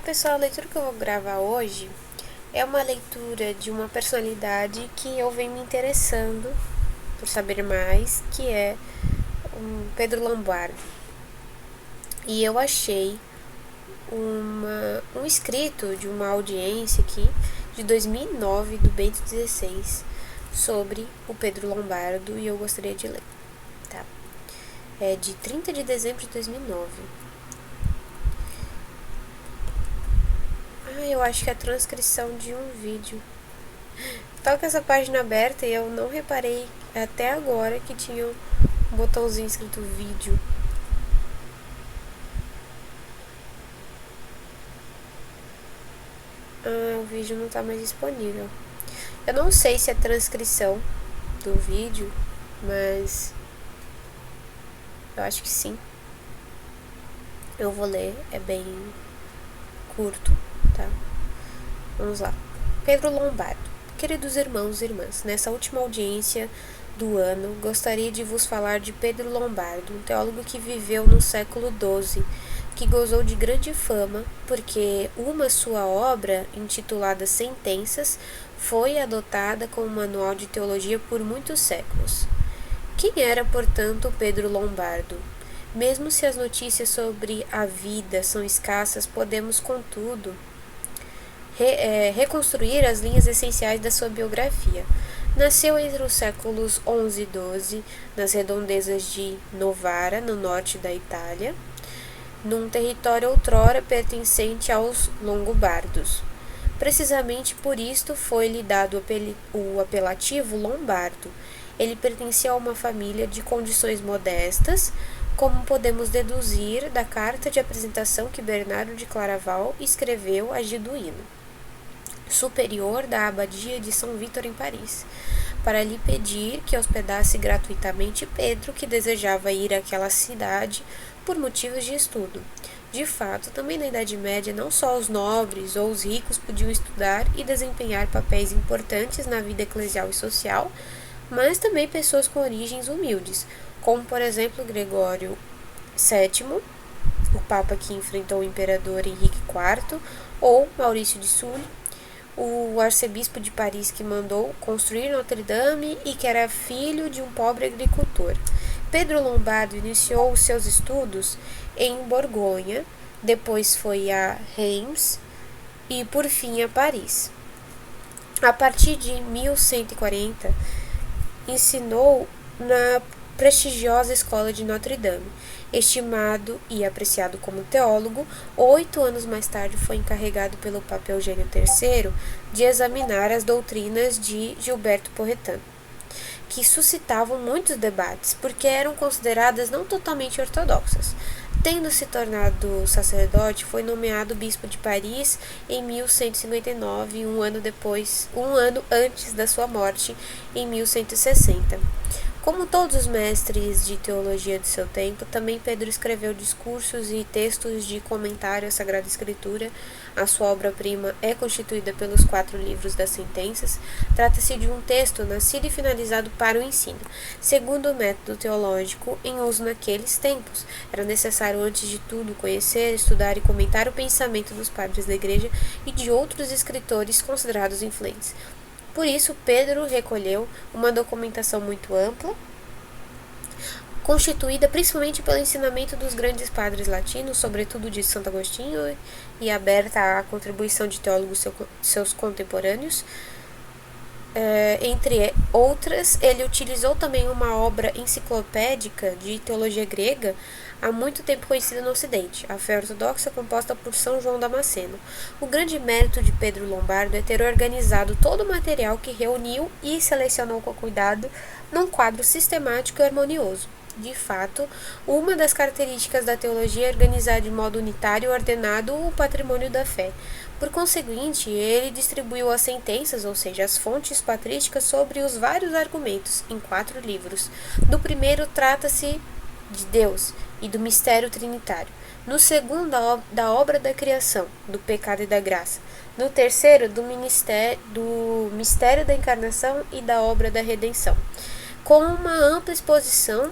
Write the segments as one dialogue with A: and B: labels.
A: Oi pessoal, a leitura que eu vou gravar hoje é uma leitura de uma personalidade que eu venho me interessando por saber mais, que é Pedro Lombardo. E eu achei um escrito de uma audiência aqui de 2009 do Bento XVI sobre o Pedro Lombardo e eu gostaria de ler, tá? É de 30 de dezembro de 2009. Eu acho que é a transcrição de um vídeo. Tá com essa página aberta e eu não reparei até agora que tinha um botãozinho escrito vídeo. O vídeo não tá mais disponível. Eu não sei se é transcrição do vídeo, mas eu acho que sim. Eu vou ler, é bem curto, tá? Vamos lá. Pedro Lombardo. Queridos irmãos e irmãs, nessa última audiência do ano, gostaria de vos falar de Pedro Lombardo, um teólogo que viveu no século XII, que gozou de grande fama, porque uma sua obra, intitulada Sentenças, foi adotada como manual de teologia por muitos séculos. Quem era, portanto, Pedro Lombardo? Mesmo se as notícias sobre a vida são escassas, podemos, contudo, reconstruir as linhas essenciais da sua biografia. Nasceu entre os séculos XI e XII, nas redondezas de Novara, no norte da Itália, num território outrora pertencente aos Longobardos. Precisamente por isto foi-lhe dado o apelativo Lombardo. Ele pertencia a uma família de condições modestas, como podemos deduzir da carta de apresentação que Bernardo de Claraval escreveu a Giduíno, superior da abadia de São Vítor em Paris, para lhe pedir que hospedasse gratuitamente Pedro, que desejava ir àquela cidade por motivos de estudo. De fato, também na Idade Média, não só os nobres ou os ricos podiam estudar e desempenhar papéis importantes na vida eclesial e social, mas também pessoas com origens humildes, como por exemplo Gregório VII, o Papa que enfrentou o Imperador Henrique IV, ou Maurício de Sully, o arcebispo de Paris que mandou construir Notre-Dame e que era filho de um pobre agricultor. Pedro Lombardo iniciou os seus estudos em Borgonha, depois foi a Reims e por fim a Paris. A partir de 1140, ensinou na prestigiosa escola de Notre-Dame. Estimado e apreciado como teólogo, 8 anos mais tarde foi encarregado pelo Papa Eugênio III de examinar as doutrinas de Gilberto Porretano, que suscitavam muitos debates, porque eram consideradas não totalmente ortodoxas. Tendo se tornado sacerdote, foi nomeado bispo de Paris em 1159, um ano antes da sua morte, em 1160. Como todos os mestres de teologia do seu tempo, também Pedro escreveu discursos e textos de comentário à Sagrada Escritura. A sua obra-prima é constituída pelos 4 livros das Sentenças. Trata-se de um texto nascido e finalizado para o ensino. Segundo o método teológico em uso naqueles tempos, era necessário, antes de tudo, conhecer, estudar e comentar o pensamento dos padres da Igreja e de outros escritores considerados influentes. Por isso, Pedro recolheu uma documentação muito ampla, constituída principalmente pelo ensinamento dos grandes padres latinos, sobretudo de Santo Agostinho, e aberta à contribuição de teólogos seus contemporâneos. Entre outras, ele utilizou também uma obra enciclopédica de teologia grega, há muito tempo conhecida no Ocidente, a Fé Ortodoxa, composta por São João Damasceno. O grande mérito de Pedro Lombardo é ter organizado todo o material que reuniu e selecionou com cuidado num quadro sistemático e harmonioso. De fato, uma das características da teologia é organizar de modo unitário e ordenado o patrimônio da fé. Por conseguinte, ele distribuiu as sentenças, ou seja, as fontes patrísticas, sobre os vários argumentos, em 4 livros. No primeiro, trata-se de Deus e do mistério trinitário. No segundo, da obra da criação, do pecado e da graça. No terceiro, do mistério da encarnação e da obra da redenção. Com uma ampla exposição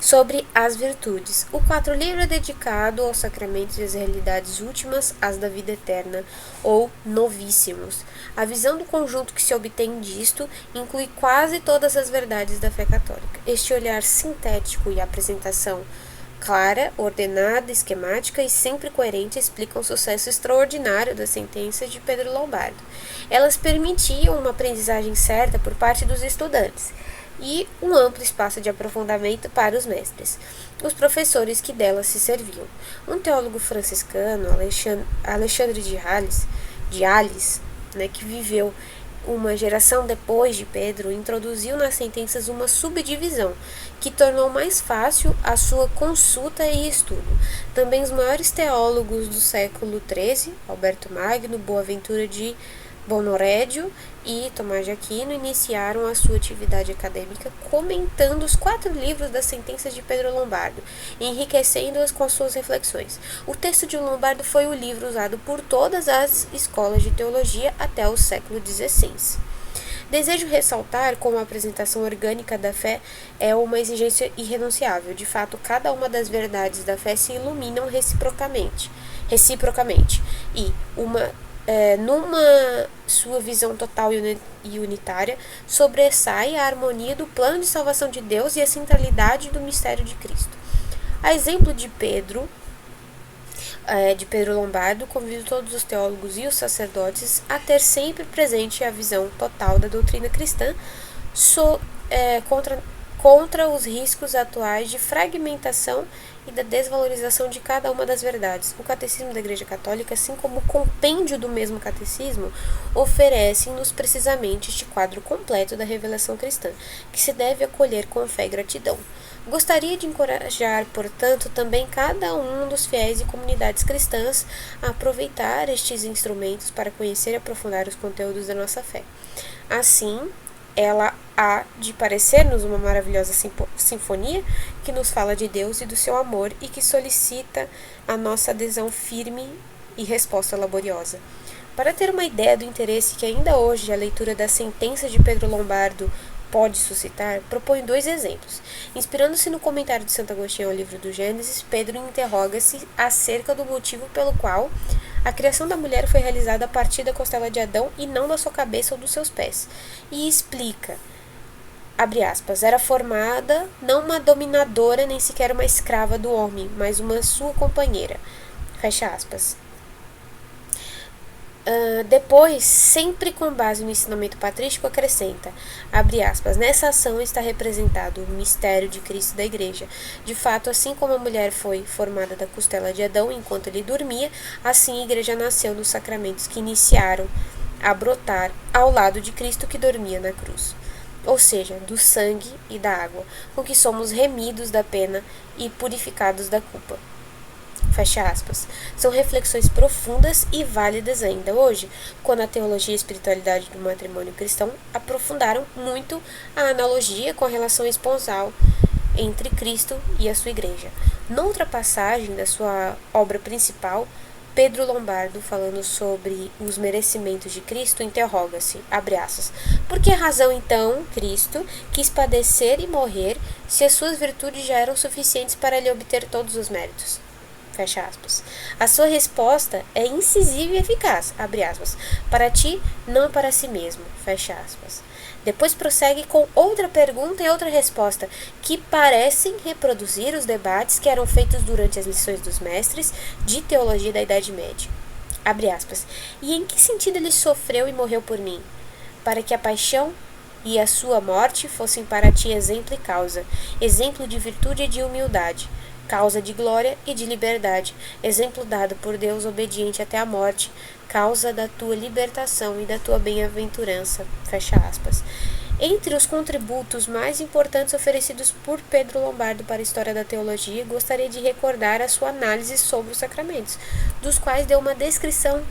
A: sobre as virtudes. O quarto livro é dedicado aos sacramentos e às realidades últimas, as da vida eterna, ou novíssimos. A visão do conjunto que se obtém disto inclui quase todas as verdades da fé católica. Este olhar sintético e a apresentação clara, ordenada, esquemática e sempre coerente explicam o sucesso extraordinário das sentenças de Pedro Lombardo. Elas permitiam uma aprendizagem certa por parte dos estudantes e um amplo espaço de aprofundamento para os mestres, os professores que delas se serviam. Um teólogo franciscano, Alexandre de Ales, que viveu uma geração depois de Pedro, introduziu nas sentenças uma subdivisão que tornou mais fácil a sua consulta e estudo. Também os maiores teólogos do século XIII, Alberto Magno, Boaventura de Bonorédio e Tomás de Aquino, iniciaram a sua atividade acadêmica comentando os 4 livros das sentenças de Pedro Lombardo, enriquecendo-as com suas reflexões. O texto de Lombardo foi o livro usado por todas as escolas de teologia até o século XVI. Desejo ressaltar como a apresentação orgânica da fé é uma exigência irrenunciável. De fato, cada uma das verdades da fé se iluminam reciprocamente e numa sua visão total e unitária, sobressai a harmonia do plano de salvação de Deus e a centralidade do mistério de Cristo. A exemplo de Pedro Lombardo, convido todos os teólogos e os sacerdotes a ter sempre presente a visão total da doutrina cristã contra os riscos atuais de fragmentação e da desvalorização de cada uma das verdades. O Catecismo da Igreja Católica, assim como o compêndio do mesmo catecismo, oferecem-nos precisamente este quadro completo da revelação cristã, que se deve acolher com fé e gratidão. Gostaria de encorajar, portanto, também cada um dos fiéis e comunidades cristãs a aproveitar estes instrumentos para conhecer e aprofundar os conteúdos da nossa fé. Assim, ela há de parecer-nos uma maravilhosa sinfonia que nos fala de Deus e do seu amor e que solicita a nossa adesão firme e resposta laboriosa. Para ter uma ideia do interesse que ainda hoje a leitura das sentenças de Pedro Lombardo pode suscitar, proponho 2 exemplos. Inspirando-se no comentário de Santo Agostinho ao livro do Gênesis, Pedro interroga-se acerca do motivo pelo qual a criação da mulher foi realizada a partir da costela de Adão e não da sua cabeça ou dos seus pés. E explica, abre aspas, era formada não uma dominadora nem sequer uma escrava do homem, mas uma sua companheira. Fecha aspas. Depois, sempre com base no ensinamento patrístico, acrescenta, abre aspas, nessa ação está representado o mistério de Cristo da Igreja. De fato, assim como a mulher foi formada da costela de Adão enquanto ele dormia, assim a Igreja nasceu dos sacramentos que iniciaram a brotar ao lado de Cristo que dormia na cruz. Ou seja, do sangue e da água, com que somos remidos da pena e purificados da culpa. Fecha aspas. São reflexões profundas e válidas ainda hoje, quando a teologia e a espiritualidade do matrimônio cristão aprofundaram muito a analogia com a relação esponsal entre Cristo e a sua igreja. Noutra passagem da sua obra principal, Pedro Lombardo, falando sobre os merecimentos de Cristo, interroga-se, abre aspas, por que razão então Cristo quis padecer e morrer se as suas virtudes já eram suficientes para lhe obter todos os méritos? Fecha aspas. A sua resposta é incisiva e eficaz, abre aspas, para ti, não para si mesmo, fecha aspas. Depois prossegue com outra pergunta e outra resposta, que parecem reproduzir os debates que eram feitos durante as lições dos mestres de teologia da Idade Média. Abre aspas. E em que sentido ele sofreu e morreu por mim? Para que a paixão e a sua morte fossem para ti exemplo e causa, exemplo de virtude e de humildade, causa de glória e de liberdade, exemplo dado por Deus obediente até a morte, causa da tua libertação e da tua bem-aventurança. Fecha aspas. Entre os contributos mais importantes oferecidos por Pedro Lombardo para a história da teologia, gostaria de recordar a sua análise sobre os sacramentos, dos quais deu uma descrição,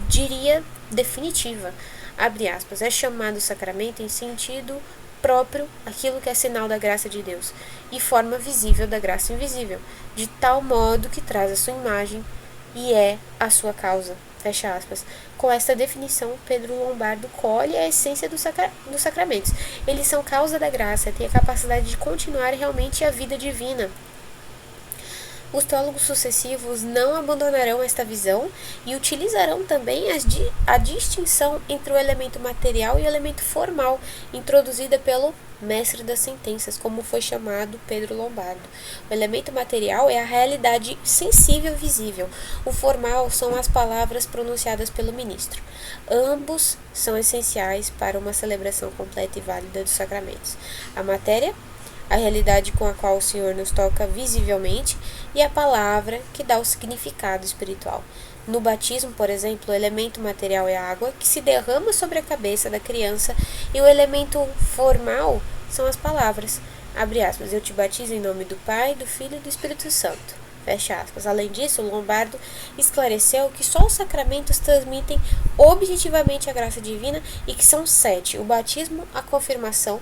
A: diria, definitiva. Abre aspas, é chamado sacramento em sentido próprio aquilo que é sinal da graça de Deus e forma visível da graça invisível, de tal modo que traz a sua imagem e é a sua causa. Fecha aspas. Com esta definição, Pedro Lombardo colhe a essência dos sacramentos. Eles são causa da graça, têm a capacidade de continuar realmente a vida divina. Os teólogos sucessivos não abandonarão esta visão e utilizarão também a distinção entre o elemento material e o elemento formal, introduzida pelo mestre das sentenças, como foi chamado Pedro Lombardo. O elemento material é a realidade sensível e visível. O formal são as palavras pronunciadas pelo ministro. Ambos são essenciais para uma celebração completa e válida dos sacramentos. A matéria, a realidade com a qual o Senhor nos toca visivelmente, e a palavra que dá o significado espiritual. No batismo, por exemplo, o elemento material é a água que se derrama sobre a cabeça da criança, e o elemento formal são as palavras. Abre aspas, eu te batizo em nome do Pai, do Filho e do Espírito Santo. Fecha aspas. Além disso, Lombardo esclareceu que só os sacramentos transmitem objetivamente a graça divina e que são 7: o batismo, a confirmação,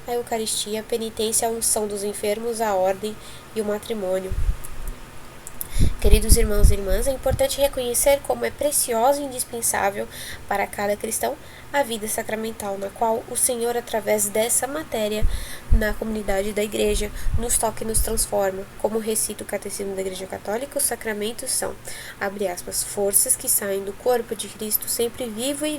A: a Eucaristia, a penitência, a unção dos enfermos, a ordem e o matrimônio. Queridos irmãos e irmãs, é importante reconhecer como é preciosa e indispensável para cada cristão a vida sacramental, na qual o Senhor, através dessa matéria, na comunidade da Igreja, nos toca e nos transforma. Como recita o Catecismo da Igreja Católica, os sacramentos são, abre aspas, forças que saem do corpo de Cristo, sempre vivo e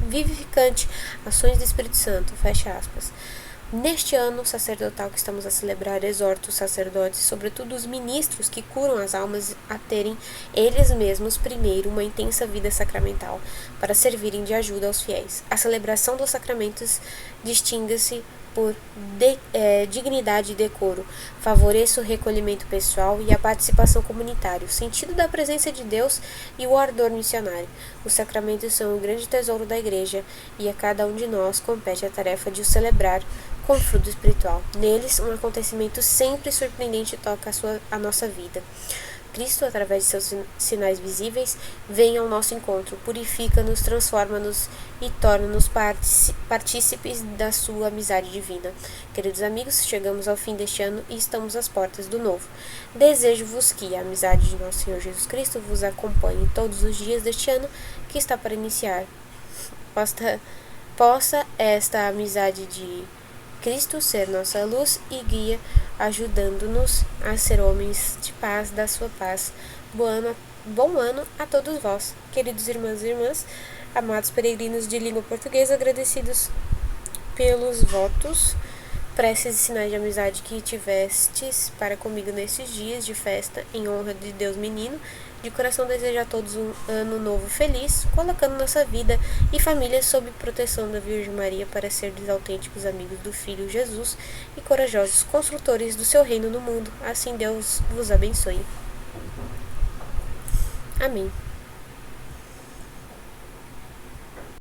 A: vivificante, ações do Espírito Santo, fecha aspas. Neste ano sacerdotal que estamos a celebrar, exorto os sacerdotes, sobretudo os ministros que curam as almas, a terem eles mesmos primeiro uma intensa vida sacramental, para servirem de ajuda aos fiéis. A celebração dos sacramentos distingue-se por dignidade e decoro, favoreça o recolhimento pessoal e a participação comunitária, o sentido da presença de Deus e o ardor missionário. Os sacramentos são o grande tesouro da Igreja e a cada um de nós compete a tarefa de os celebrar com fruto espiritual. Neles, um acontecimento sempre surpreendente toca a nossa vida. Cristo, através de seus sinais visíveis, vem ao nosso encontro, purifica-nos, transforma-nos e torna-nos partícipes da sua amizade divina. Queridos amigos, chegamos ao fim deste ano e estamos às portas do novo. Desejo-vos que a amizade de nosso Senhor Jesus Cristo vos acompanhe todos os dias deste ano que está para iniciar. Possa esta amizade de Cristo ser nossa luz e guia, ajudando-nos a ser homens de paz, da sua paz. Bom ano a todos vós, queridos irmãos e irmãs, amados peregrinos de língua portuguesa, agradecidos pelos votos, preces e sinais de amizade que tivestes para comigo nesses dias de festa, em honra de Deus menino. De coração desejo a todos um ano novo feliz, colocando nossa vida e família sob proteção da Virgem Maria para sermos autênticos amigos do Filho Jesus e corajosos construtores do seu reino no mundo. Assim Deus vos abençoe. Amém.